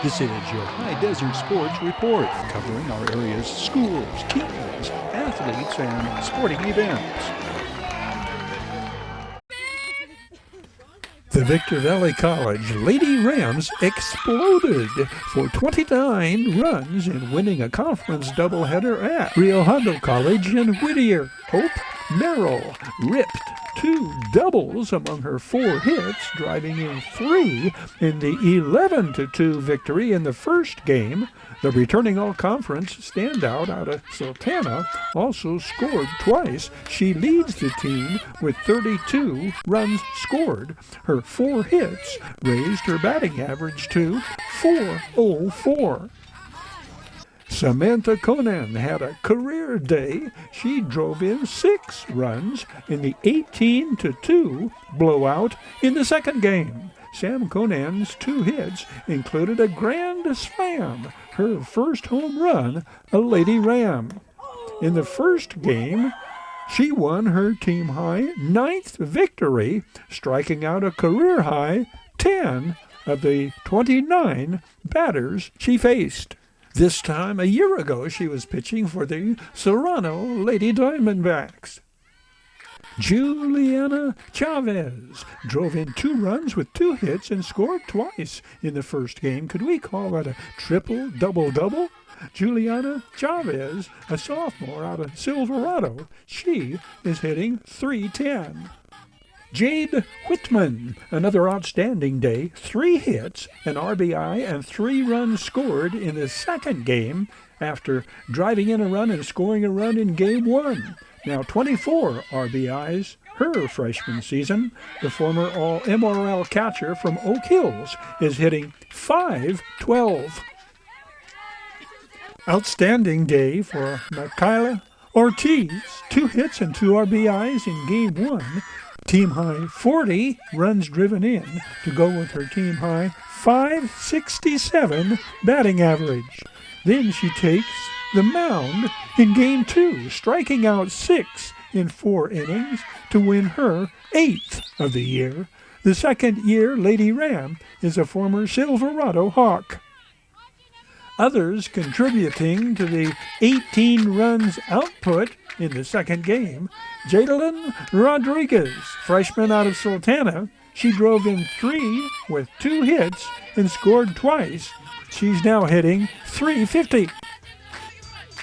This is your High Desert Sports Report, covering our area's schools, teams, athletes, and sporting events. The Victor Valley College Lady Rams exploded for 29 runs in winning a conference doubleheader at Rio Hondo College in Whittier. Hope Merrill ripped 2 doubles among her 4 hits, driving in 3 in the 11-2 victory in the first game. The returning all-conference standout out of Sultana also scored twice. She leads the team with 32 runs scored. Her 4 hits raised her batting average to .404. Samantha Conan had a career day. She drove in 6 runs in the 18-2 blowout in the second game. Sam Conan's 2 hits included a grand slam, her first home run, a Lady Ram. In the first game, she won her team-high 9th victory, striking out a career-high 10 of the 29 batters she faced. This time a year ago, she was pitching for the Serrano Lady Diamondbacks. Juliana Chavez drove in 2 runs with 2 hits and scored twice in the first game. Could we call that a triple double-double? Juliana Chavez, a sophomore out of Silverado, she is hitting .310. Jade Whitman, another outstanding day, 3 hits, an RBI, and 3 runs scored in the second game after driving in a run and scoring a run in Game 1. Now 24 RBIs her freshman season. The former All-MRL catcher from Oak Hills is hitting .512. Outstanding day for Michaela Ortiz, 2 hits and 2 RBIs in Game 1. Team-high 40 runs driven in to go with her team-high .567 batting average. Then she takes the mound in Game 2, striking out 6 in 4 innings to win her 8th of the year. The second-year Lady Ram is a former Silverado Hawk. Others contributing to the 18 runs output in the second game, Jadalyn Rodriguez, freshman out of Sultana. She drove in 3 with 2 hits and scored twice. She's now hitting .350.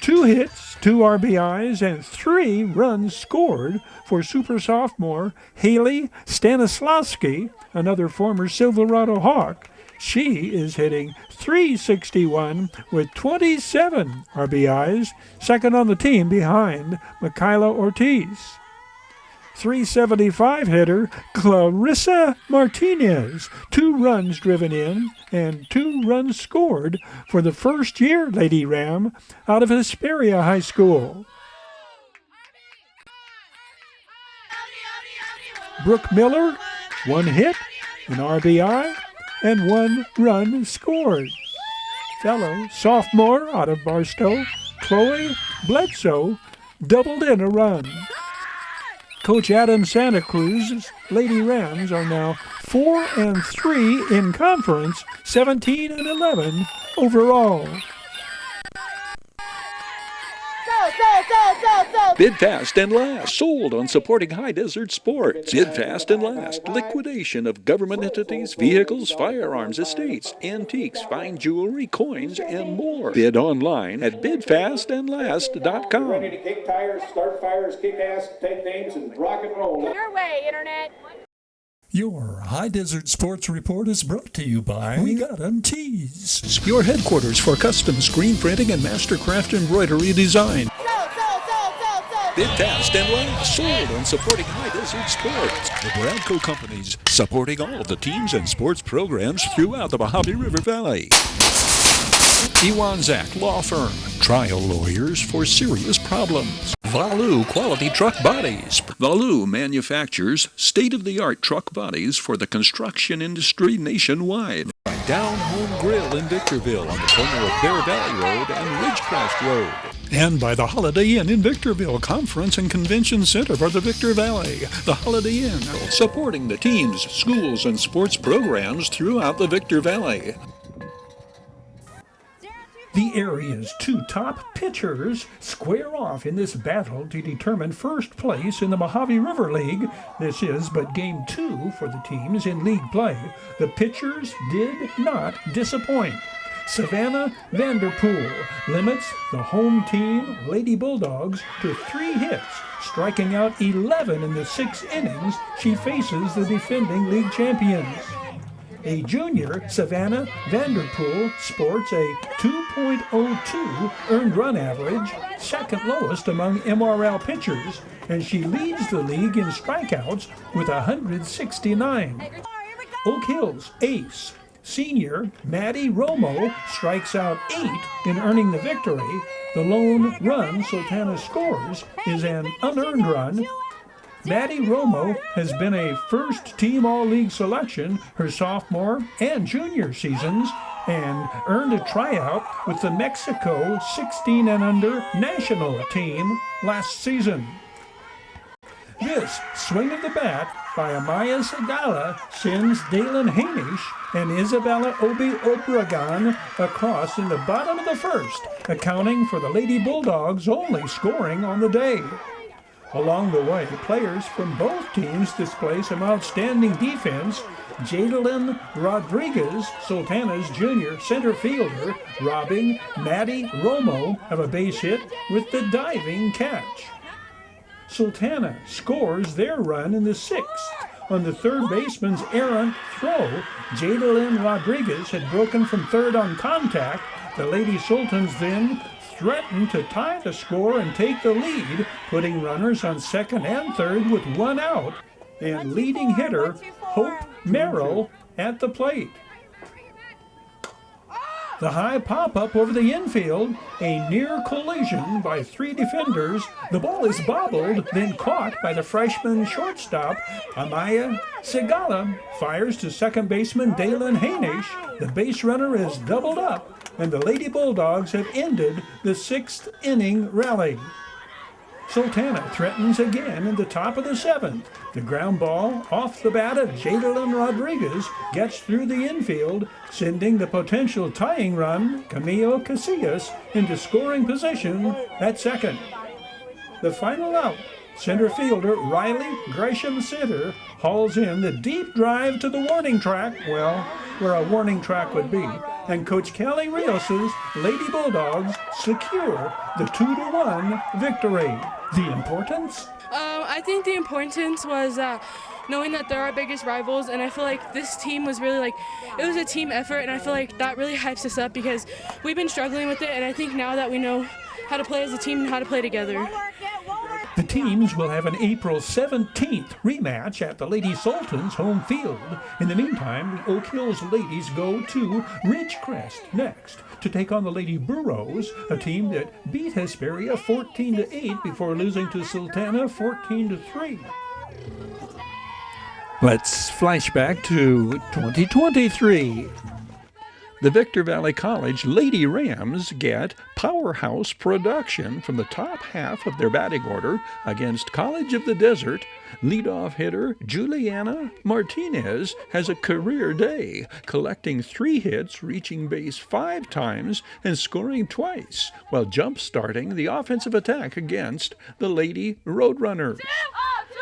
2 hits, 2 RBIs, and 3 runs scored for super sophomore Haley Stanislawski, another former Silverado Hawk. She is hitting .361 with 27 RBIs, second on the team behind Michaela Ortiz. .375 hitter Clarissa Martinez, 2 runs driven in and 2 runs scored for the first-year Lady Ram out of Hesperia High School. Brooke Miller, 1 hit, an RBI, and 1 run scored. Fellow sophomore out of Barstow, Chloe Bledsoe, doubled in a run. Coach Adam Santa Cruz's Lady Rams are now 4-3 in conference, 17-11 overall. Bid fast and last. Sold on supporting High Desert Sports. Bid fast and last. Liquidation of government entities, vehicles, firearms, estates, antiques, fine jewelry, coins, and more. Bid online at bidfastandlast.com. Ready to kick tires, start fires, kick ass, take names, and rock and roll. Your way, Internet. Your High Desert Sports Report is brought to you by We Got 'em Tees, your headquarters for custom screen printing and mastercraft embroidery design. Bid fast and last. Sold on supporting High Desert Sports. The Bradco Companies, supporting all the teams and sports programs throughout the Mojave River Valley. Iwanzak Law Firm, trial lawyers for serious problems. Valu Quality Truck Bodies. Valu manufactures state-of-the-art truck bodies for the construction industry nationwide. Down Home Grill in Victorville on the corner of Bear Valley Road and Ridgecrest Road. And by the Holiday Inn in Victorville, Conference and Convention Center for the Victor Valley. The Holiday Inn, supporting the teams, schools, and sports programs throughout the Victor Valley. The area's two top pitchers square off in this battle to determine first place in the Mojave River League. This is but game 2 for the teams in league play. The pitchers did not disappoint. Savannah Vanderpool limits the home team, Lady Bulldogs, to 3 hits, striking out 11 in the 6 innings she faces the defending league champions. A junior, Savannah Vanderpool, sports a 2.02 earned run average, second lowest among MRL pitchers, and she leads the league in strikeouts with 169. Oak Hills ace, senior Maddie Romo, strikes out 8 in earning the victory. The lone run Sultana scores is an unearned run. Maddie Romo has been a first-team All-League selection her sophomore and junior seasons and earned a tryout with the Mexico 16 and under national team last season. This swing of the bat by Amaya Segala sends Dalen Hainish and Isabella Obi Obregon across in the bottom of the first, accounting for the Lady Bulldogs' only scoring on the day. Along the way, players from both teams display some outstanding defense. Jadalyn Rodriguez, Sultana's junior center fielder, robbing Maddie Romo of a base hit with the diving catch. Sultana scores their run in the 6th. On the third baseman's errant throw, Jadalyn Rodriguez had broken from third on contact. The Lady Sultans then threatened to tie the score and take the lead, putting runners on second and third with 1 out, and leading hitter Hope Merrill at the plate. The high pop-up over the infield, a near collision by 3 defenders. The ball is bobbled, then caught by the freshman shortstop. Amaya Segala fires to second baseman Dalen Hainish. The base runner is doubled up, and the Lady Bulldogs have ended the 6th inning rally. Sultana threatens again in the top of the 7th. The ground ball off the bat of Jadalyn Rodriguez gets through the infield, sending the potential tying run, Camilo Casillas, into scoring position at second. The final out, center fielder Riley Gresham Sitter hauls in the deep drive to the warning track, well, where a warning track would be, and Coach Kelly Rios' Lady Bulldogs secure the 2-1 victory. The importance? I think the importance was knowing that they're our biggest rivals, and I feel like this team was really it was a team effort, and I feel like that really hypes us up because we've been struggling with it, and I think now that we know how to play as a team and how to play together. The teams will have an April 17th rematch at the Lady Sultans home field. In the meantime, the Oak Hills ladies go to Ridgecrest next to take on the Lady Burros, a team that beat Hesperia 14-8 before losing to Sultana 14-3. Let's flash back to 2023. The Victor Valley College Lady Rams get powerhouse production from the top half of their batting order against College of the Desert. Leadoff hitter Juliana Martinez has a career day, collecting 3 hits, reaching base 5 times, and scoring twice, while jump-starting the offensive attack against the Lady Roadrunners.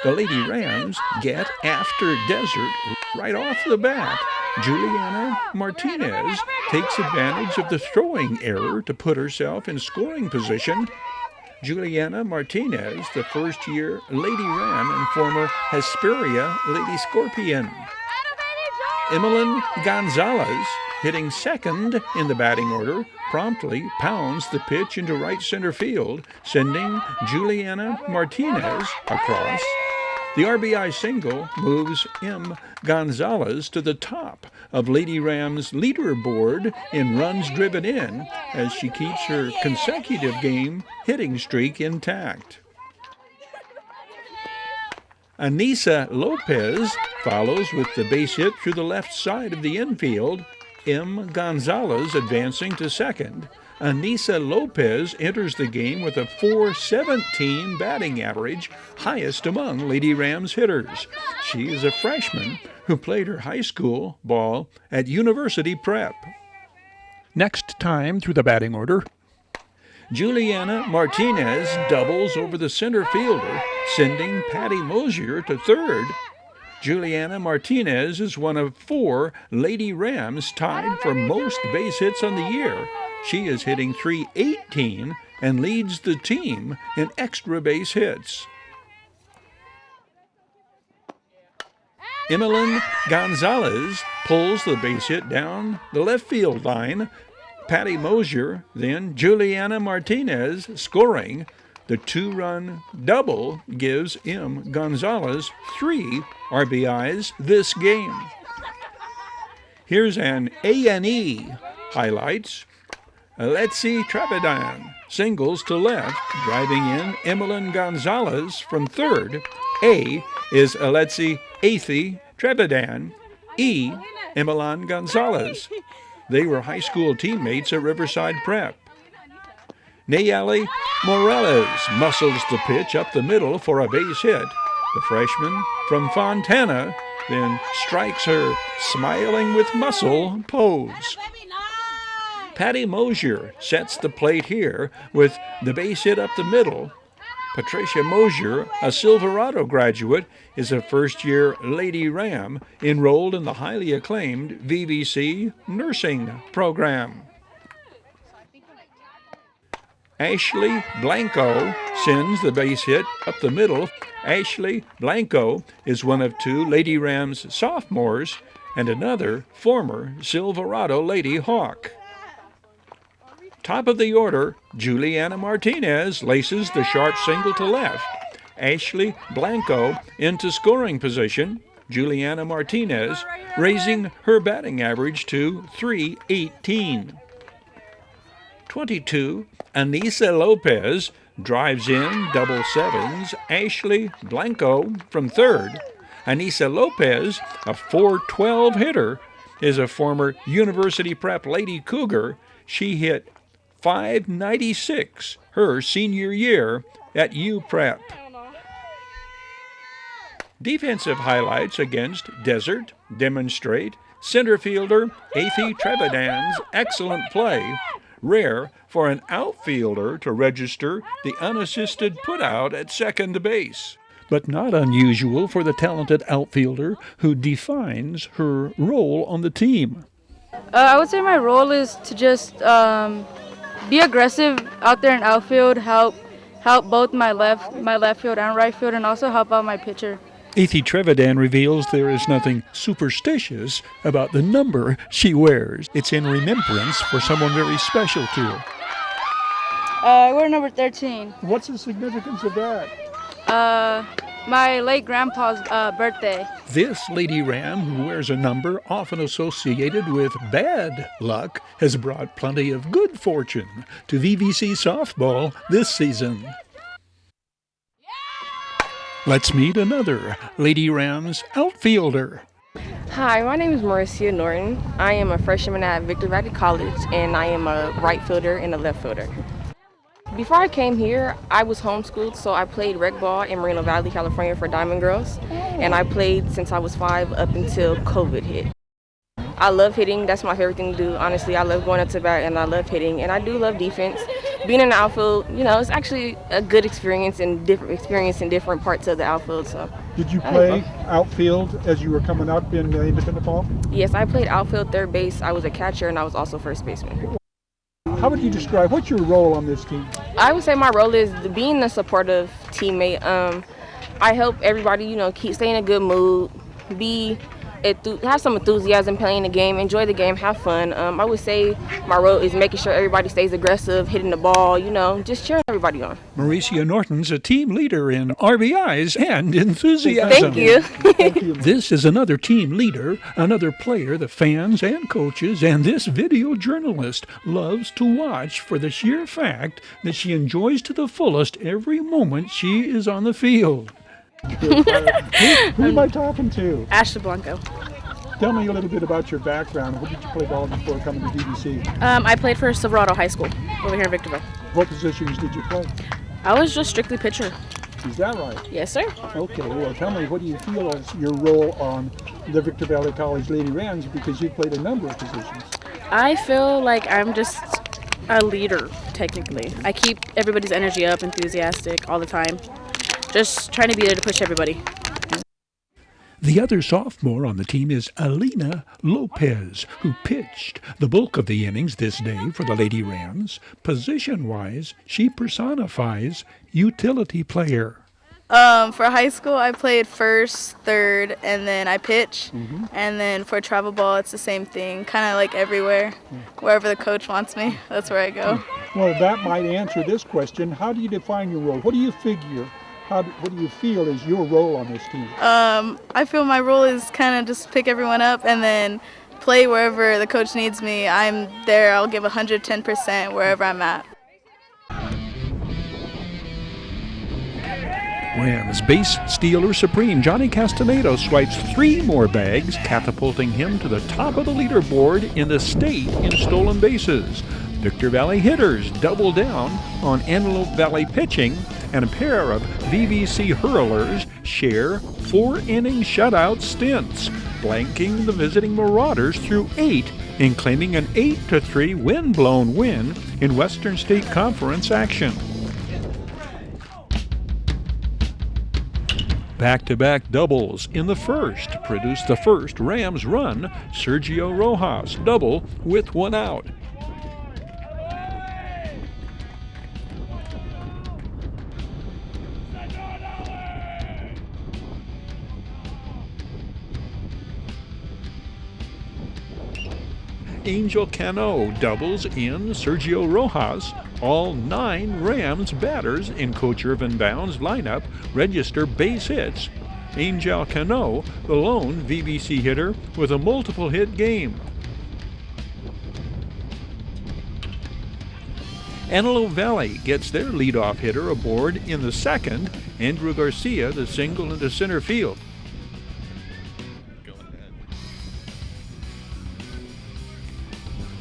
The Lady Rams get after Desert right off the bat. Juliana Martinez takes advantage of the throwing error to put herself in scoring position. Juliana Martinez, the first-year Lady Ram and former Hesperia Lady Scorpion. Emmeline Gonzalez, hitting second in the batting order, promptly pounds the pitch into right center field, sending Juliana Martinez across. The RBI single moves M. Gonzalez to the top of Lady Ram's leaderboard in runs driven in as she keeps her consecutive game hitting streak intact. Anissa Lopez follows with the base hit through the left side of the infield, M. Gonzalez advancing to second. Anissa Lopez enters the game with a .417 batting average, highest among Lady Rams hitters. She is a freshman who played her high school ball at University Prep. Next time through the batting order, Juliana Martinez doubles over the center fielder, sending Patty Mosier to third. Juliana Martinez is one of 4 Lady Rams tied for most base hits on the year. She is hitting .318 and leads the team in extra base hits. Emmeline Gonzalez pulls the base hit down the left field line. Patty Mosier, then Juliana Martinez scoring. The 2-run double gives M. Gonzalez 3 RBIs this game. Here's an A&E highlights. Alexi Trevidan singles to left, driving in Emmeline Gonzalez from third. A is Alexi Athey Trevidan. E, Emmeline Gonzalez. They were high school teammates at Riverside Prep. Nayeli Morales muscles the pitch up the middle for a base hit. The freshman from Fontana then strikes her smiling with muscle pose. Patty Mosier sets the plate here with the base hit up the middle. Patricia Mosier, a Silverado graduate, is a first-year Lady Ram enrolled in the highly acclaimed VVC nursing program. Ashley Blanco sends the base hit up the middle. Ashley Blanco is one of 2 Lady Rams sophomores and another former Silverado Lady Hawk. Top of the order, Juliana Martinez laces the sharp single to left. Ashley Blanco into scoring position. Juliana Martinez raising her batting average to .318. 22, Anissa Lopez drives in double sevens. Ashley Blanco from third. Anissa Lopez, a .412 hitter, is a former University Prep Lady Cougar. She hit .596 her senior year at UPrep. Defensive highlights against Desert demonstrate center fielder Athey Trevidan's excellent play. Rare for an outfielder to register the unassisted putout at second base, but not unusual for the talented outfielder who defines her role on the team. I would say my role is to just be aggressive out there in outfield, help both my left field and right field, and also help out my pitcher. Athey Trevidan reveals there is nothing superstitious about the number she wears. It's in remembrance for someone very special to her. I wear number 13. What's the significance of that? My late grandpa's birthday. This Lady Ram, who wears a number often associated with bad luck, has brought plenty of good fortune to VVC softball this season. Let's meet another Lady Rams outfielder. Hi, my name is Mauricia Norton. I am a freshman at Victor Valley College, and I am a right fielder and a left fielder. Before I came here, I was homeschooled, so I played rec ball in Moreno Valley, California for Diamond Girls, and I played since I was 5 up until COVID hit. I love hitting. That's my favorite thing to do. Honestly, I love going up to bat, and I love hitting, and I do love defense. Being in the outfield, it's actually a good experience and different experience in different parts of the outfield. So. Did you play outfield as you were coming up in independent ball? Yes, I played outfield, third base. I was a catcher, and I was also first baseman. How would you describe, what's your role on this team? I would say my role is being a supportive teammate. I help everybody, keep stay in a good mood, have some enthusiasm playing the game, enjoy the game, have fun. I would say my role is making sure everybody stays aggressive, hitting the ball, just cheering everybody on. Mauricia Norton's a team leader in RBIs and enthusiasm. Thank you. Thank you. This is another team leader, another player the fans and coaches and this video journalist loves to watch for the sheer fact that she enjoys to the fullest every moment she is on the field. Who am I talking to? Ashley Blanco. Tell me a little bit about your background. Where did you play ball before coming to DBC? I played for Silverado High School over here in Victorville. What positions did you play? I was just strictly pitcher. Is that right? Yes, sir. Okay, well tell me, what do you feel is your role on the Victor Valley College Lady Rams, because you played a number of positions? I feel like I'm just a leader, technically. I keep everybody's energy up, enthusiastic all the time. Just trying to be there to push everybody. The other sophomore on the team is Alina Lopez, who pitched the bulk of the innings this day for the Lady Rams. Position-wise, she personifies utility player. For high school, I played first, third, and then I pitch. And then for travel ball, it's the same thing, kind of like everywhere. Wherever the coach wants me, that's where I go. Well, that might answer this question. How do you define your role? What do you figure? What do you feel is your role on this team? I feel my role is kind of just pick everyone up and then play wherever the coach needs me. I'm there. I'll give 110% wherever I'm at. Rams base stealer supreme Johnny Castaneda swipes 3 more bags, catapulting him to the top of the leaderboard in the state in stolen bases. Victor Valley hitters double down on Antelope Valley pitching, and a pair of VVC hurlers share 4-inning shutout stints, blanking the visiting Marauders through 8 and claiming an 8-3 wind-blown win in Western State Conference action. Back-to-back doubles in the first produced the first Rams run. Sergio Rojas double with 1 out. Angel Cano doubles in Sergio Rojas. All 9 Rams batters in Coach Irvin Bound's lineup register base hits. Angel Cano, the lone VBC hitter with a multiple hit game. Antelope Valley gets their leadoff hitter aboard in the second. Andrew Garcia, the single into center field.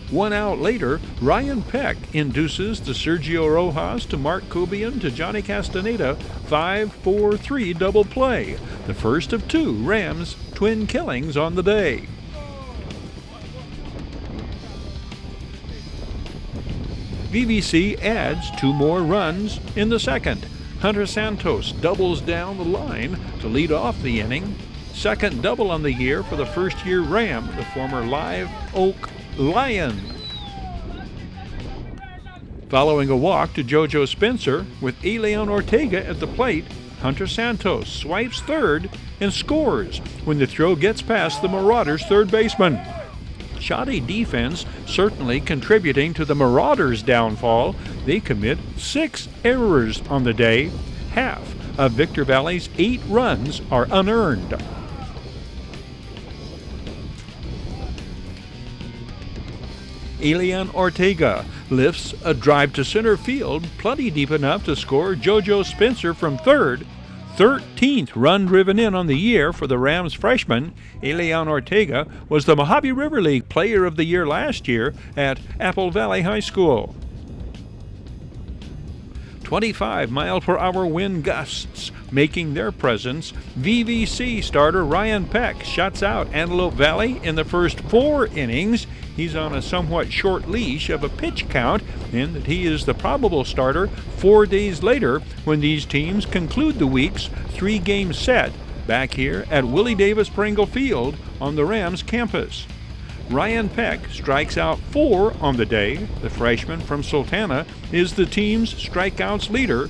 1 out later, Ryan Peck induces the Sergio Rojas to Mark Cobian to Johnny Castaneda 5-4-3 double play, the first of 2 Rams twin killings on the day. VVC adds 2 more runs in the second. Hunter Santos doubles down the line to lead off the inning. Second double on the year for the first-year Ram, the former Live Oak Lion. Following a walk to JoJo Spencer with Elian Ortega at the plate, Hunter Santos swipes third and scores when the throw gets past the Marauders' third baseman. Shoddy defense certainly contributing to the Marauders' downfall. They commit 6 errors on the day. Half of Victor Valley's 8 runs are unearned. Elian Ortega lifts a drive to center field, plenty deep enough to score JoJo Spencer from third. 13th run driven in on the year for the Rams freshman. Elian Ortega was the Mojave River League Player of the Year last year at Apple Valley High School. 25-mile-per-hour wind gusts making their presence. VVC starter Ryan Peck shuts out Antelope Valley in the first 4 innings. He's on a somewhat short leash of a pitch count, and that he is the probable starter 4 days later when these teams conclude the week's 3-game set back here at Willie Davis Pringle Field on the Rams campus. Ryan Peck strikes out 4 on the day. The freshman from Sultana is the team's strikeouts leader.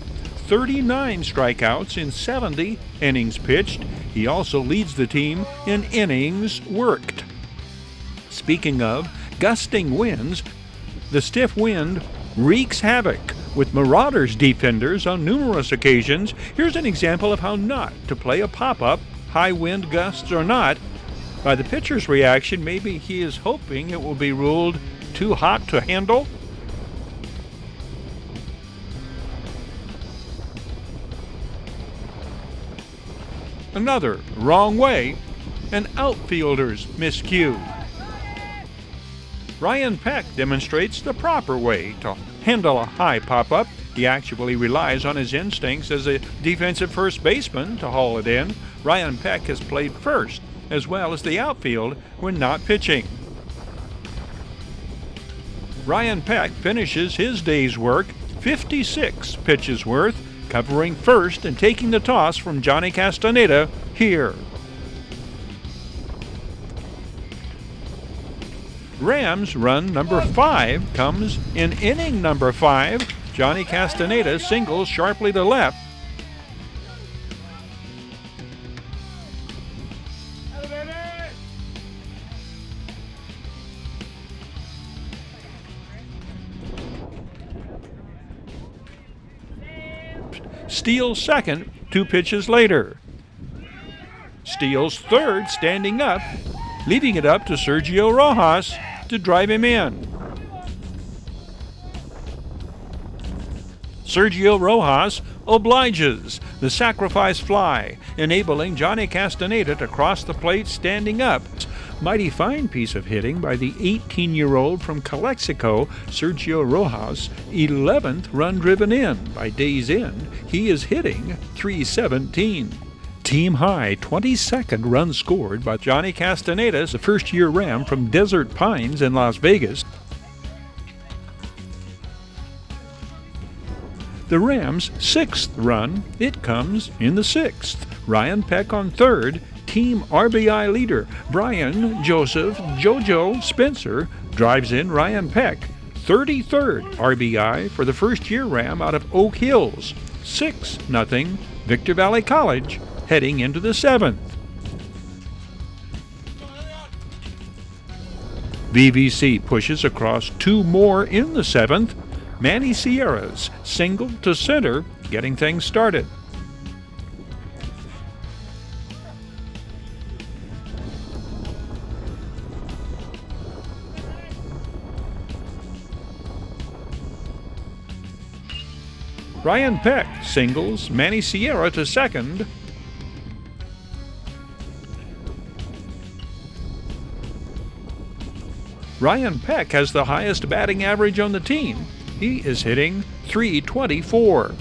39 strikeouts in 70 innings pitched. He also leads the team in innings worked. Speaking of gusting winds, the stiff wind wreaks havoc with Marauders defenders on numerous occasions. Here's an example of how not to play a pop-up, high wind gusts or not. By the pitcher's reaction, maybe he is hoping it will be ruled too hot to handle. Another wrong way. An outfielder's miscue. Ryan Peck demonstrates the proper way to handle a high pop-up. He actually relies on his instincts as a defensive first baseman to haul it in. Ryan Peck has played first as well as the outfield when not pitching. Ryan Peck finishes his day's work, 56 pitches worth, covering first and taking the toss from Johnny Castaneda here. Rams run number 5 comes in inning number 5. Johnny Castaneda singles sharply to left. Steals second 2 pitches later. Steals third standing up, leaving it up to Sergio Rojas to drive him in. Sergio Rojas obliges the sacrifice fly, enabling Johnny Castaneda to cross the plate standing up. Mighty fine piece of hitting by the 18-year-old from Calexico, Sergio Rojas, 11th run driven in. By day's end, he is hitting .317. Team high 22nd run scored by Johnny Castaneda, a first-year Ram from Desert Pines in Las Vegas. The Rams' 6th run, it comes in the 6th. Ryan Peck on third. Team RBI leader Brian Joseph Jojo Spencer drives in Ryan Peck, 33rd RBI for the first-year Ram out of Oak Hills. 6-0 Victor Valley College heading into the 7th. VVC pushes across 2 more in the 7th. Manny Sierra's single to center, getting things started. Ryan Peck singles Manny Sierra to second. Ryan Peck has the highest batting average on the team. He is hitting .324.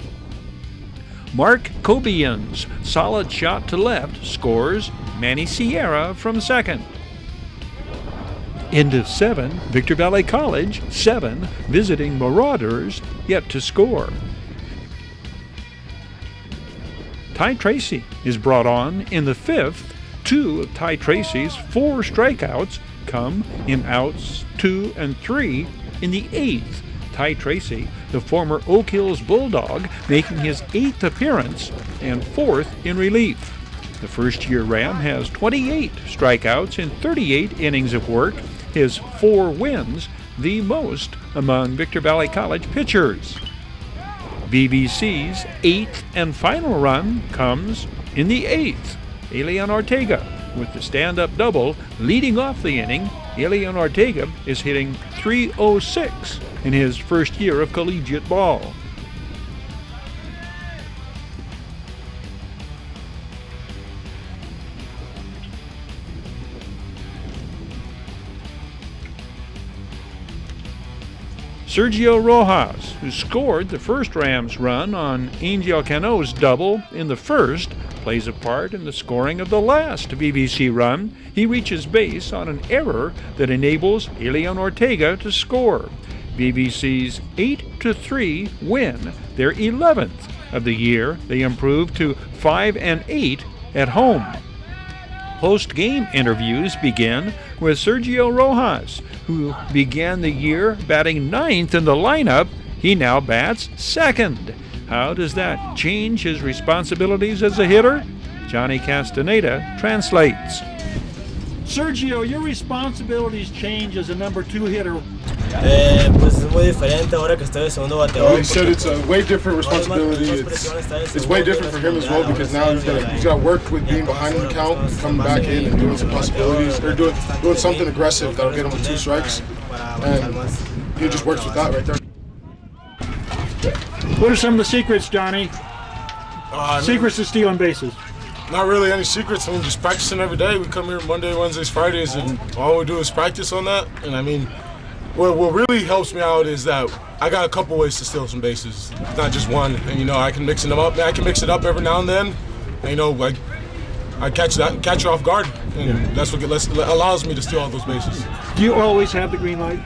Mark Cobian's solid shot to left scores Manny Sierra from second. Into 7, Victor Valley College, 7, visiting Marauders, yet to score. Ty Tracy is brought on in the 5th. 2 of Ty Tracy's 4 strikeouts come in outs 2 and 3 in the 8th. Ty Tracy, the former Oak Hills Bulldog, making his 8th appearance and 4th in relief. The first-year Ram has 28 strikeouts in 38 innings of work, his 4 wins, the most among Victor Valley College pitchers. VVC's 8th and final run comes in the 8th. Elian Ortega with the stand-up double leading off the inning. Elian Ortega is hitting .306 in his first year of collegiate ball. Sergio Rojas, who scored the first Rams run on Angel Cano's double in the first, plays a part in the scoring of the last VVC run. He reaches base on an error that enables Elian Ortega to score. VVC's 8-3 win, their 11th of the year. They improve to 5-8 at home. Post-game interviews begin with Sergio Rojas, who began the year batting 9th in the lineup. He now bats 2nd. How does that change his responsibilities as a hitter? Johnny Castaneda translates. Sergio, your responsibilities change as a number 2 hitter. Pues es muy diferente ahora que estoy de segundo bateador. He said it's a way different responsibility. It's way different for him as well because now he's got to work with being behind the count, coming back in and doing some possibilities. They're doing something aggressive that'll get him with 2 strikes, and he just works with that right there. What are some of the secrets, Johnny? Secrets to stealing bases. Not really any secrets. I mean, just practicing every day. We come here Monday, Wednesdays, Fridays, and all we do is practice on that. And I mean, what really helps me out is that I got a couple ways to steal some bases. It's not just one. And, you know, I can mix them up. I can mix it up every now and then. And, you know, I catch you off guard. And that's what allows me to steal all those bases. Do you always have the green light?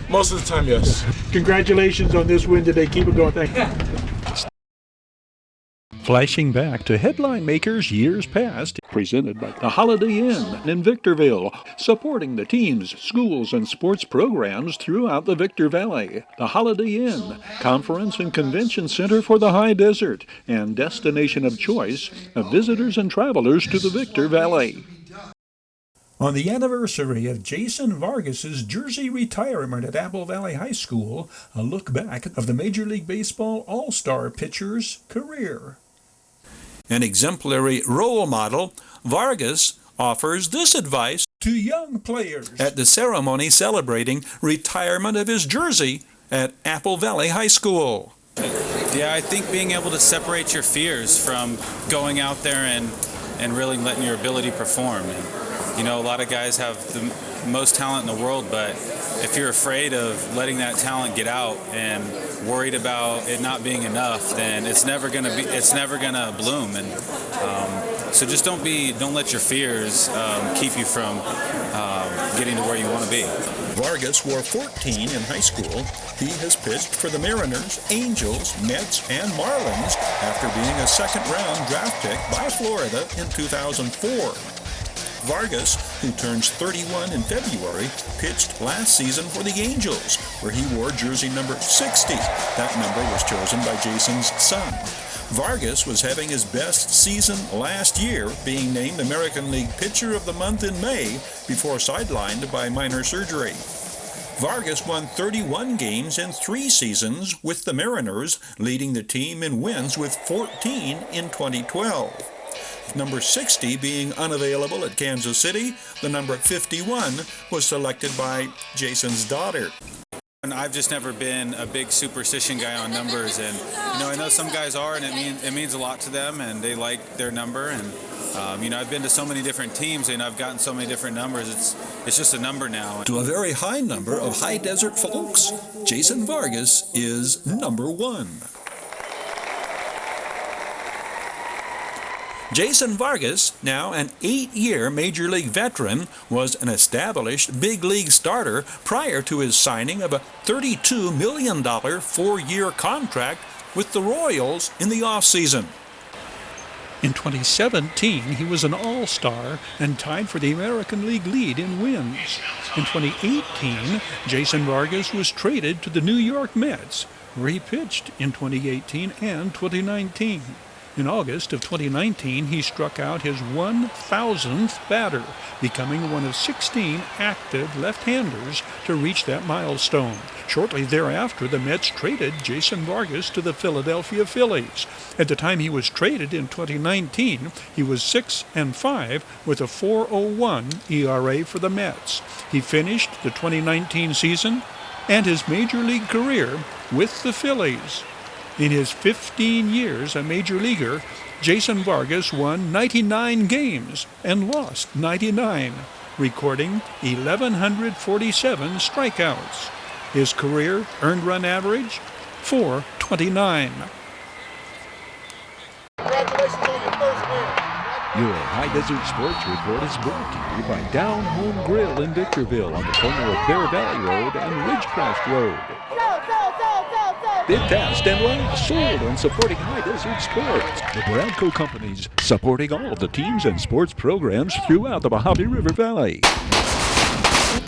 Most of the time, yes. Congratulations on this win today. Keep it going. Thank you. Flashing back to headline makers years past, presented by the Holiday Inn in Victorville, supporting the teams, schools, and sports programs throughout the Victor Valley. The Holiday Inn, conference and convention center for the high desert, and destination of choice of visitors and travelers to the Victor Valley. On the anniversary of Jason Vargas's jersey retirement at Apple Valley High School, a look back of the Major League Baseball All-Star pitcher's career. An exemplary role model, Vargas offers this advice to young players at the ceremony celebrating retirement of his jersey at Apple Valley High School. Yeah, I think being able to separate your fears from going out there and really letting your ability perform. And, you know, a lot of guys have the most talent in the world, but if you're afraid of letting that talent get out and worried about it not being enough, then it's never gonna bloom. And so just don't let your fears keep you from getting to where you want to be. Vargas wore 14 in high school. He has pitched for the Mariners, Angels, Mets, and Marlins after being a second-round draft pick by Florida in 2004. Vargas, who turns 31 in February, pitched last season for the Angels, where he wore jersey number 60. That number was chosen by Jason's son. Vargas was having his best season last year, being named American League Pitcher of the Month in May before sidelined by minor surgery. Vargas won 31 games in 3 seasons with the Mariners, leading the team in wins with 14 in 2012. Number 60 being unavailable at Kansas City, the number 51 was selected by Jason's daughter. And I've just never been a big superstition guy on numbers, and you know, I know some guys are, and it means a lot to them, and they like their number. And you know, I've been to so many different teams, and I've gotten so many different numbers. It's just a number now. To a very high number of high desert folks, Jason Vargas is number 1. Jason Vargas, now an 8-year Major League veteran, was an established big league starter prior to his signing of a $32 million 4-year contract with the Royals in the offseason. In 2017, he was an All-Star and tied for the American League lead in wins. In 2018, Jason Vargas was traded to the New York Mets, where he pitched in 2018 and 2019. In August of 2019, he struck out his 1,000th batter, becoming one of 16 active left-handers to reach that milestone. Shortly thereafter, the Mets traded Jason Vargas to the Philadelphia Phillies. At the time he was traded in 2019, he was 6-5 with a 4.01 ERA for the Mets. He finished the 2019 season and his Major League career with the Phillies. In his 15 years a major leaguer, Jason Vargas won 99 games and lost 99, recording 1,147 strikeouts. His career earned run average, 429. Congratulations on your first win. Your High Desert Sports Report is brought to you by Down Home Grill in Victorville on the corner of Bear Valley Road and Ridgecrest Road. Bid fast and last, sold on supporting High Desert Sports. The Bradco Companies, supporting all of the teams and sports programs throughout the Mojave River Valley.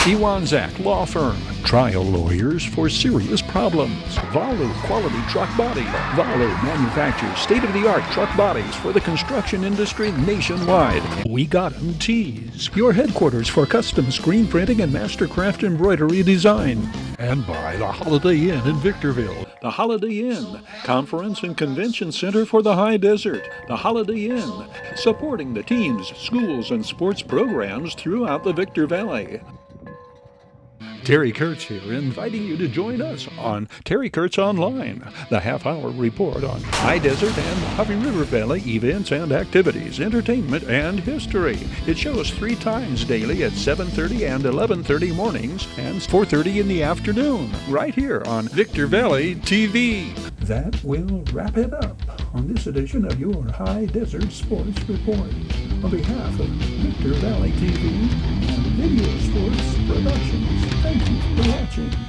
Iwanzak Law Firm, trial lawyers for serious problems. Valu Quality Truck Body. Valu manufactures state-of-the-art truck bodies for the construction industry nationwide. We Got 'em Tees, your headquarters for custom screen printing and mastercraft embroidery design. And by the Holiday Inn in Victorville. The Holiday Inn, conference and convention center for the high desert. The Holiday Inn, supporting the teams, schools, and sports programs throughout the Victor Valley. Terry Kurtz here, inviting you to join us on Terry Kurtz Online, the half-hour report on high desert and Mojave River Valley events and activities, entertainment and history. It shows 3 times daily at 7:30 and 11:30 mornings and 4:30 in the afternoon, right here on Victor Valley TV. That will wrap it up on this edition of your High Desert Sports Report. On behalf of Victor Valley TV and Video Sports Productions, thank you for watching.